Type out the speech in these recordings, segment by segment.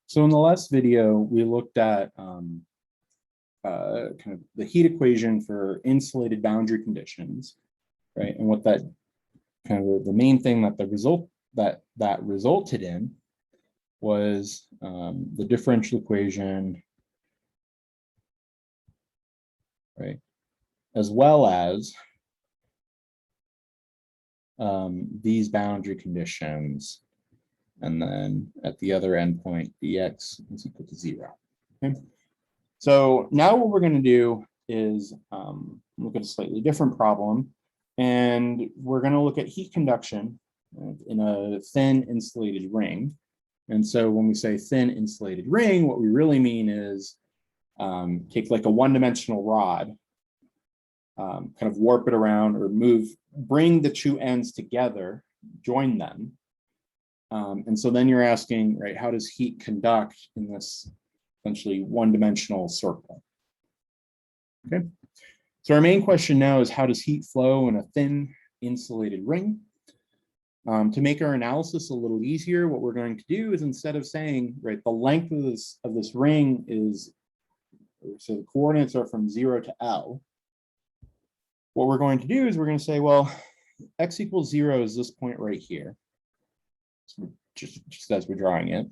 So in the last video, we looked at kind of the heat equation for insulated boundary conditions, right? And what that kind of the main thing that that resulted in was the differential equation, right? As well as these boundary conditions. And then at the other endpoint, dx is equal to 0. Okay. So now what we're going to do is look at a slightly different problem. And we're going to look at heat conduction in a thin insulated ring. And so when we say thin insulated ring, what we really mean is take like a one-dimensional rod, kind of warp it around or bring the two ends together, join them. And so then you're asking, right, how does heat conduct in this essentially one-dimensional circle? Okay, so our main question now is how does heat flow in a thin insulated ring? To make our analysis a little easier, what we're going to do is instead of saying, right, the length of this ring is, so the coordinates are from 0 to L. What we're going to do is we're going to say, well, x equals 0 is this point right here. So just as we're drawing it.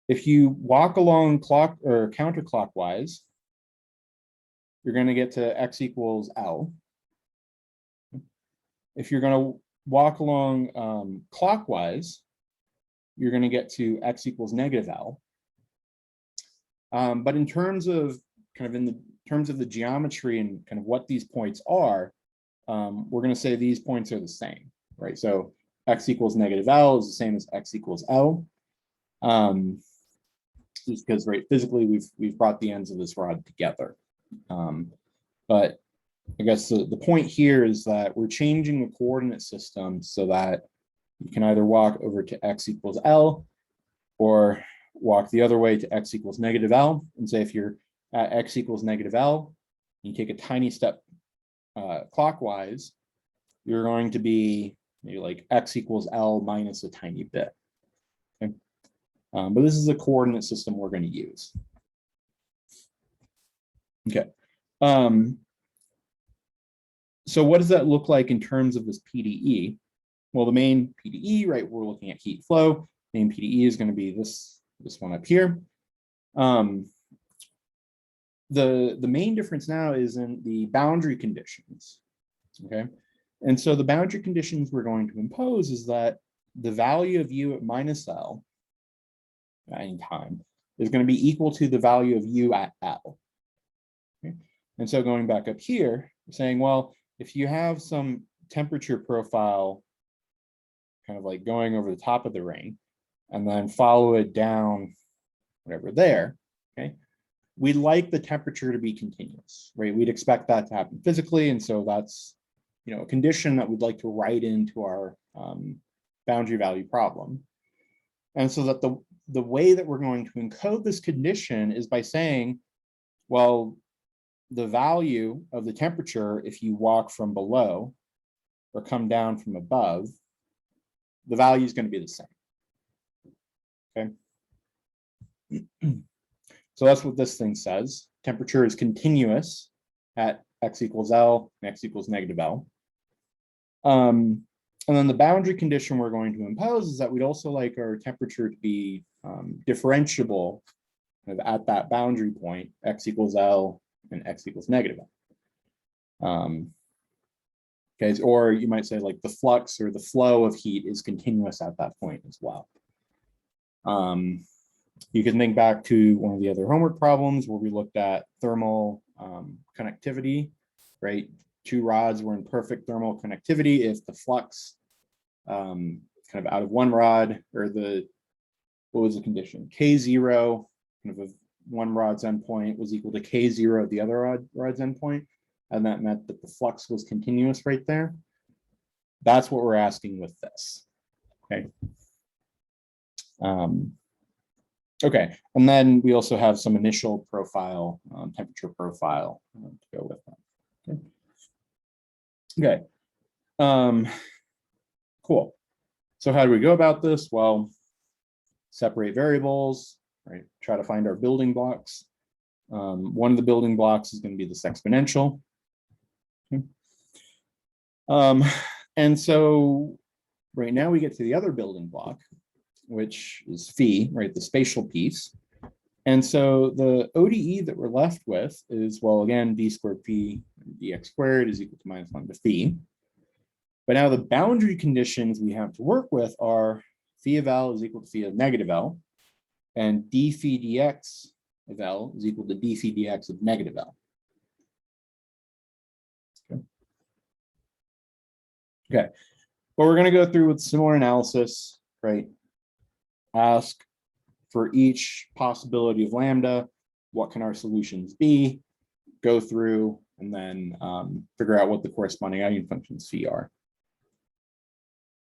If you walk along counterclockwise, you're going to get to x equals L. If you're going to walk along clockwise, you're going to get to x equals negative L. But in terms of terms of the geometry and kind of what these points are, we're going to say these points are the same, right? So x equals negative L is the same as x equals L. Just because, right, physically we've brought the ends of this rod together. But I guess the point here is that we're changing the coordinate system so that you can either walk over to x equals L or walk the other way to x equals negative L. And say if you're at x equals negative L, you take a tiny step clockwise, you're going to be maybe like x equals L minus a tiny bit. Okay. But this is the coordinate system we're going to use. Okay. So what does that look like in terms of this PDE? Well, the main PDE, right, we're looking at heat flow. Main PDE is going to be this one up here. The main difference now is in the boundary conditions. Okay. And so the boundary conditions we're going to impose is that the value of u at minus L at any time is going to be equal to the value of u at L. Okay. And so going back up here, we're saying, well, if you have some temperature profile kind of like going over the top of the ring and then follow it down, whatever there, okay, we'd like the temperature to be continuous, right? We'd expect that to happen physically. And so that's, you know, a condition that we'd like to write into our boundary value problem. And so that the way that we're going to encode this condition is by saying, well, the value of the temperature, if you walk from below or come down from above, the value is going to be the same. Okay. So that's what this thing says. Temperature is continuous at x equals L and x equals negative L. And then the boundary condition we're going to impose is that we'd also like our temperature to be differentiable at that boundary point, x equals L and x equals negative L. Okay, or you might say like the flux or the flow of heat is continuous at that point as well. You can think back to one of the other homework problems where we looked at thermal connectivity, right? Two rods were in perfect thermal connectivity if the flux kind of out of one rod, or what was the condition? K0 kind of one rod's endpoint was equal to K0 at the other rod's endpoint. And that meant that the flux was continuous right there. That's what we're asking with this. Okay. Okay, and then we also have some initial profile, temperature profile to go with that. Okay. Okay. Cool. So how do we go about this? Well, separate variables, right? Try to find our building blocks. One of the building blocks is going to be this exponential. Okay. And so right now we get to the other building block, which is phi, right? The spatial piece. And so the ODE that we're left with is, well, again, d squared phi dx squared is equal to minus lambda phi. But now the boundary conditions we have to work with are phi of L is equal to phi of negative L, and d phi dx of L is equal to d phi dx of negative L. Okay, well, we're going to go through with similar analysis, right? Ask for each possibility of lambda, what can our solutions be? Go through and then figure out what the corresponding eigenfunctions phi are.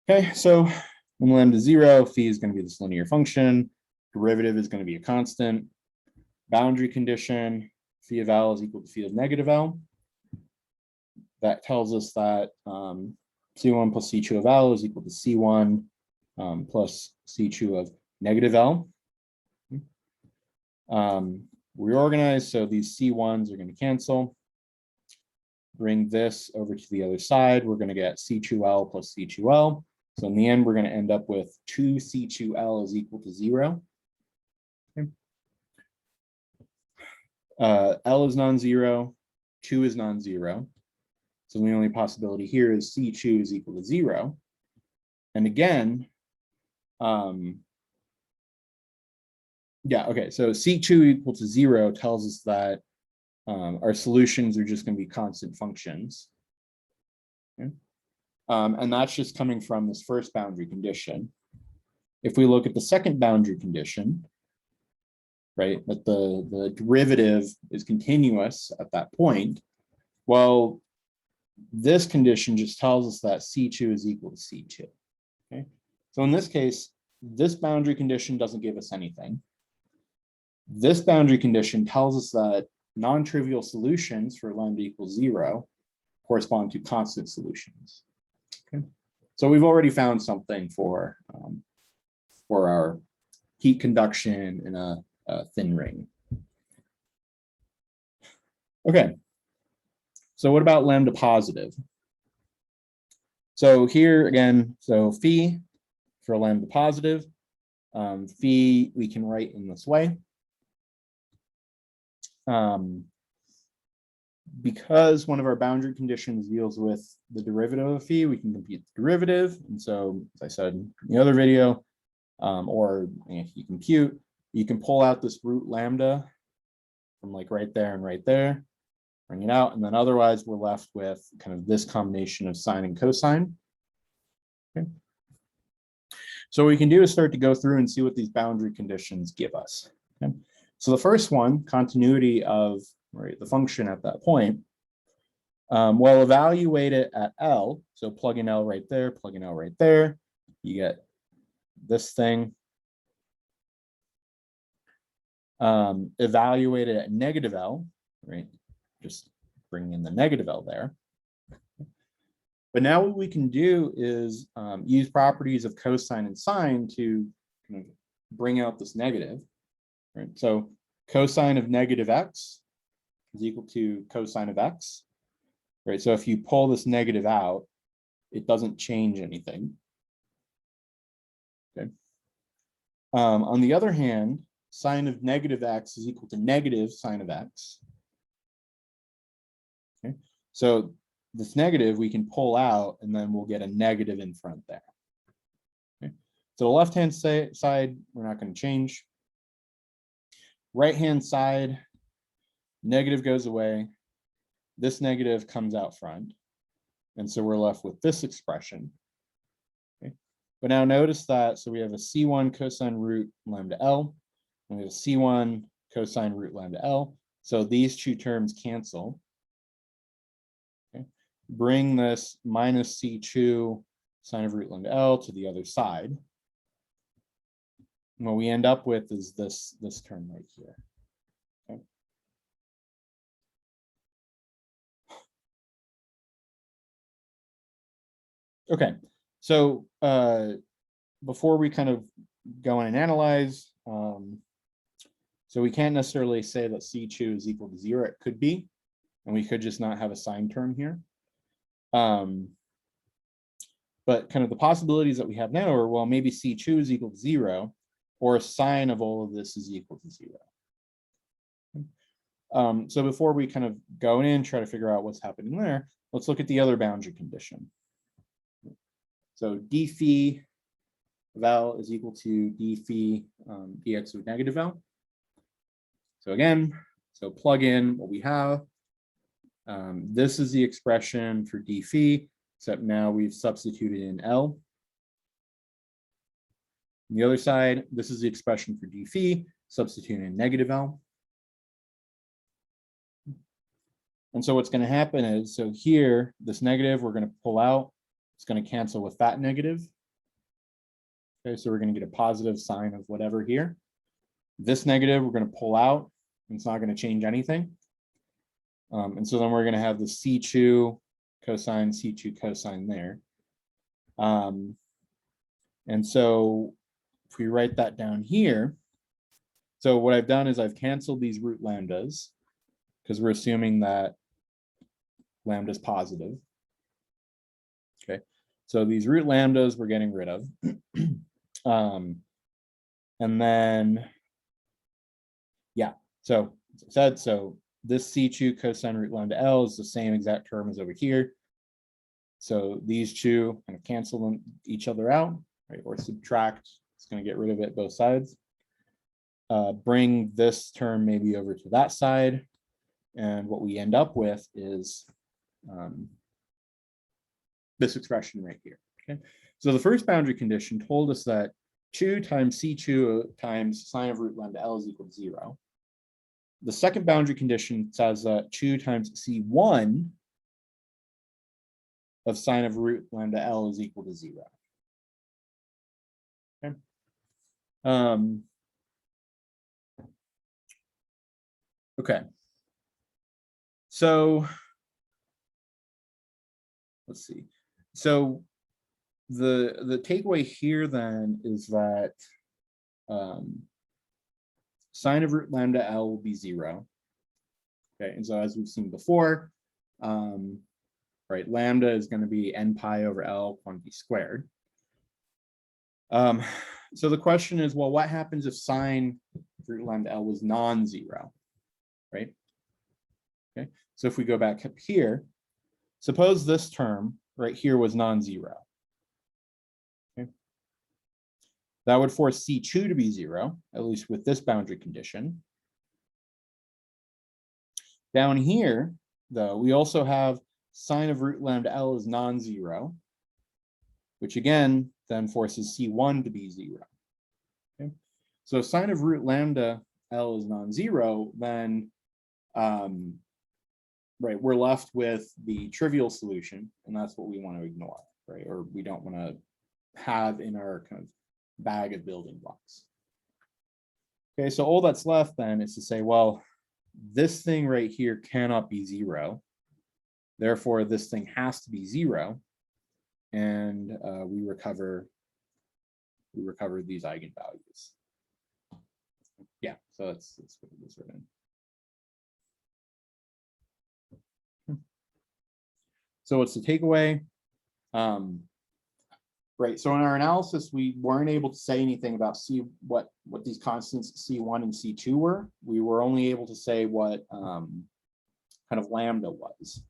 Okay, so when lambda is 0, phi is going to be this linear function. Derivative is going to be a constant. Boundary condition, phi of L is equal to phi of negative L. That tells us that C1 plus C2 of L is equal to C1 plus C2 of negative L. Reorganize, so these C1s are going to cancel. Bring this over to the other side. We're going to get C2L plus C2L. So in the end, we're going to end up with 2C2L is equal to 0. Okay. L is non-zero, 2 is non-zero. So the only possibility here is C2 is equal to 0. And again, yeah, okay, so C2 equal to 0 tells us that our solutions are just going to be constant functions. Okay? And that's just coming from this first boundary condition. If we look at the second boundary condition, right, that the derivative is continuous at that point, well, this condition just tells us that C2 is equal to C2. Okay, so in this case, this boundary condition doesn't give us anything. This boundary condition tells us that non-trivial solutions for lambda equals 0 correspond to constant solutions. Okay, so we've already found something for our heat conduction in a thin ring. Okay, so what about lambda positive? So here again, so phi for lambda positive, phi we can write in this way. Because one of our boundary conditions deals with the derivative of phi, we can compute the derivative. And so, as I said in the other video, or if you compute, you can pull out this root lambda from like right there and right there, bring it out, and then otherwise we're left with kind of this combination of sine and cosine. Okay. So what we can do is start to go through and see what these boundary conditions give us. Okay. So the first one, continuity of the function at that point, we'll evaluate it at L. So plug in L right there, plug in L right there. You get this thing. Evaluate it at negative L, right? Just bring in the negative L there. But now what we can do is use properties of cosine and sine to kind of bring out this negative. Right? So cosine of negative x is equal to cosine of x. Right? So if you pull this negative out, it doesn't change anything. Okay. On the other hand, sine of negative x is equal to negative sine of x. Okay. So this negative we can pull out, and then we'll get a negative in front there. Okay. So the left-hand side, we're not going to change. Right-hand side, negative goes away. This negative comes out front. And so we're left with this expression. Okay. But now notice that, so we have a C1 cosine root lambda L, and we have a C1 cosine root lambda L. So these two terms cancel. Okay. Bring this minus C2 sine of root lambda L to the other side. And what we end up with is this term right here. Okay. Okay, so before we kind of go in and analyze, So we can't necessarily say that C2 is equal to 0. It could be, and we could just not have a sign term here. But kind of the possibilities that we have now are, well, maybe C2 is equal to 0, or a sine of all of this is equal to 0. So before we kind of go in, try to figure out what's happening there, let's look at the other boundary condition. So d phi of L is equal to d phi dx of negative L. So again, so plug in what we have. This is the expression for d phi, except now we've substituted in L. On the other side, this is the expression for d phi, substituting in negative L. And so what's going to happen is, so here, this negative, we're going to pull out. It's going to cancel with that negative. Okay, so we're going to get a positive sign of whatever here. This negative, we're going to pull out. It's not going to change anything. And so then we're going to have the C2 cosine, C2 cosine there. And so if we write that down here, so what I've done is I've canceled these root lambdas because we're assuming that lambda is positive. Okay, so these root lambdas we're getting rid of. And then, yeah, so as I said, so this C2 cosine root lambda L is the same exact term as over here. So these two kind of cancel each other out, right? Or subtract, it's going to get rid of it both sides. Bring this term maybe over to that side. And what we end up with is this expression right here. Okay, so the first boundary condition told us that 2 times C2 times sine of root lambda L is equal to 0. The second boundary condition says that 2 times C1 of sine of root lambda L is equal to 0. Okay. Okay. So let's see. So the takeaway here then is that sine of root lambda L will be 0. Okay, and so as we've seen before, right, lambda is going to be n pi over L quantity squared. So the question is, well, what happens if sine of root lambda L was non-zero, right? Okay, so if we go back up here, suppose this term right here was non-zero. Okay, that would force C2 to be 0, at least with this boundary condition. Down here, though, we also have sine of root lambda L is non-zero, which again then forces C1 to be 0. Okay, so if sine of root lambda L is non-zero, then right, we're left with the trivial solution, and that's what we want to ignore, right? Or we don't want to have in our kind of bag of building blocks. Okay, so all that's left then is to say, well, this thing right here cannot be 0. Therefore, this thing has to be 0. And we recover these eigenvalues. Yeah, so let's put this right in. So what's the takeaway? Right, so in our analysis, we weren't able to say anything about what these constants C1 and C2 were. We were only able to say what kind of lambda was.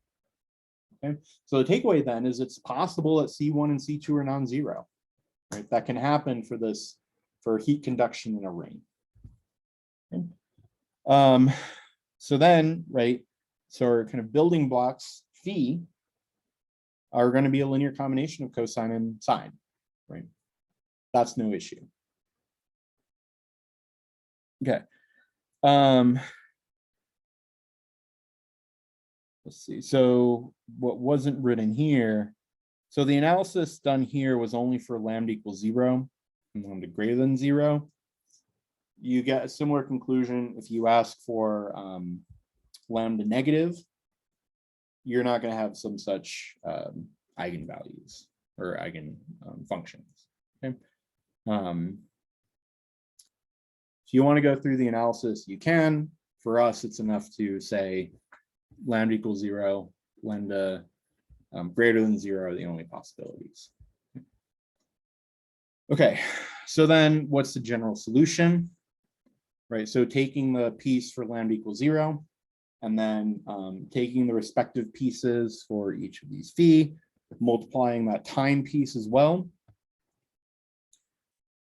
Okay, so the takeaway then is it's possible that C1 and C2 are non-zero. Right, that can happen for heat conduction in a ring. Okay. So then, right, so our kind of building blocks phi are going to be a linear combination of cosine and sine, right? That's no issue. Okay. Let's see. So what wasn't written here, so the analysis done here was only for lambda equals 0 and lambda greater than 0. You get a similar conclusion if you ask for lambda negative. You're not going to have some such eigenvalues or eigen functions. Okay. If you want to go through the analysis, you can. For us, it's enough to say lambda equals 0, lambda greater than 0 are the only possibilities. Okay, so then what's the general solution? Right, so taking the piece for lambda equals 0, and then taking the respective pieces for each of these phi, multiplying that time piece as well.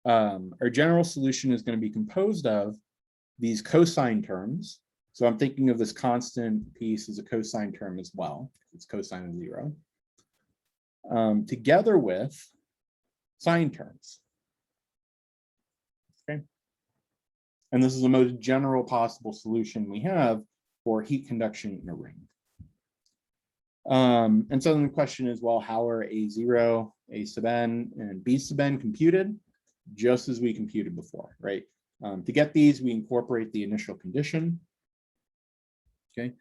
Our general solution is going to be composed of these cosine terms. So I'm thinking of this constant piece as a cosine term as well. It's cosine of 0. Together with sine terms. Okay. And this is the most general possible solution we have for heat conduction in a ring. And so then the question is, well, how are A0, A sub n, and B sub n computed? Just as we computed before, right? To get these, we incorporate the initial condition. Okay.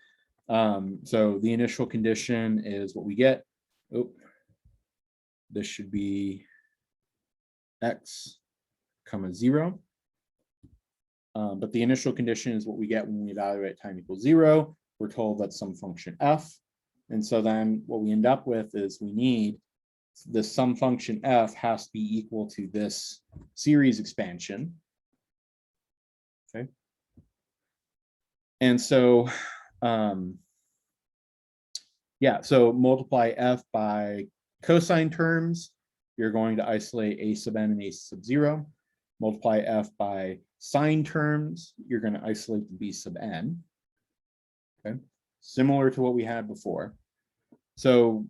So the initial condition is what we get. Oh, this should be x comma 0. But the initial condition is what we get when we evaluate time equals 0. We're told that's some function f. And so then what we end up with is we need the sum function f has to be equal to this series expansion. Okay. And so, yeah, so multiply f by cosine terms, you're going to isolate a sub n and a sub 0. Multiply f by sine terms, you're going to isolate the b sub n. Okay, similar to what we had before. So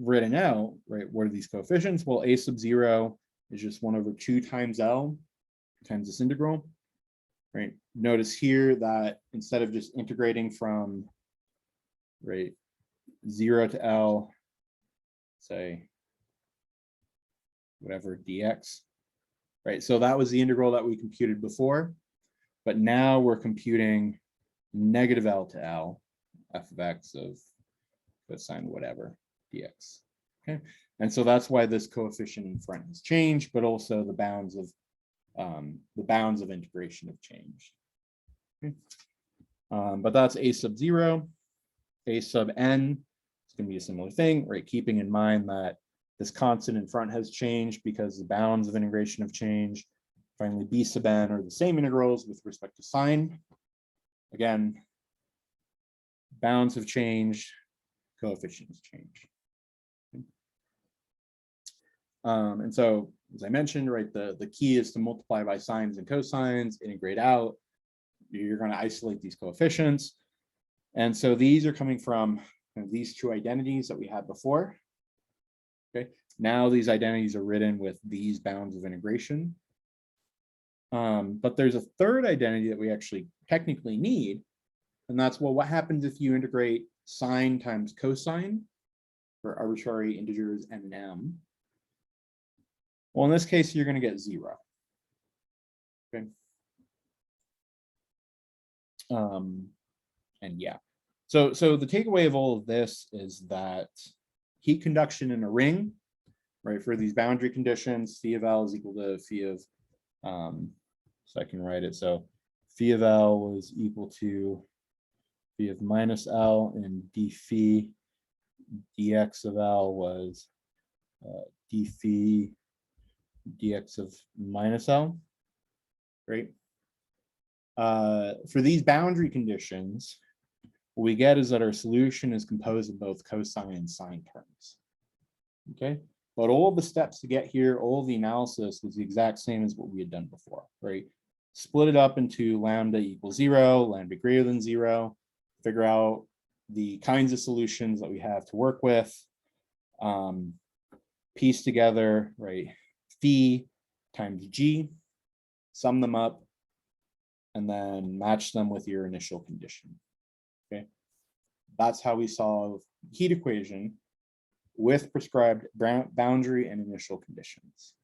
written out, right, what are these coefficients? Well, a sub 0 is just 1 over 2 times L times this integral, right? Notice here that instead of just integrating from, right, 0 to L, say, whatever, dx, right? So that was the integral that we computed before, but now we're computing negative L to L, f of x of cosine whatever, dx. Okay, and so that's why this coefficient in front has changed, but also the bounds of integration have changed. Okay. But that's a sub 0, a sub n is going to be a similar thing, right? Keeping in mind that this constant in front has changed because the bounds of integration have changed. Finally, b sub n are the same integrals with respect to sine. Again, bounds have changed, coefficients change. And so, as I mentioned, right, the key is to multiply by sines and cosines, integrate out. You're going to isolate these coefficients. And so these are coming from these two identities that we had before. Okay, now these identities are written with these bounds of integration. But there's a third identity that we actually technically need. And that's, well, what happens if you integrate sine times cosine for arbitrary integers n and m? Well, in this case, you're going to get 0. Okay. And yeah, so the takeaway of all of this is that heat conduction in a ring, right, for these boundary conditions, phi of L is equal to phi of, so I can write it. So phi of L was equal to phi of minus L, and d phi dx of L was d phi dx of minus L, right? For these boundary conditions, what we get is that our solution is composed of both cosine and sine terms. Okay, but all the steps to get here, all the analysis was the exact same as what we had done before, right? Split it up into lambda equals 0, lambda greater than 0, figure out the kinds of solutions that we have to work with, piece together, right, phi times g, sum them up, and then match them with your initial condition. Okay, that's how we solve heat equation with prescribed boundary and initial conditions.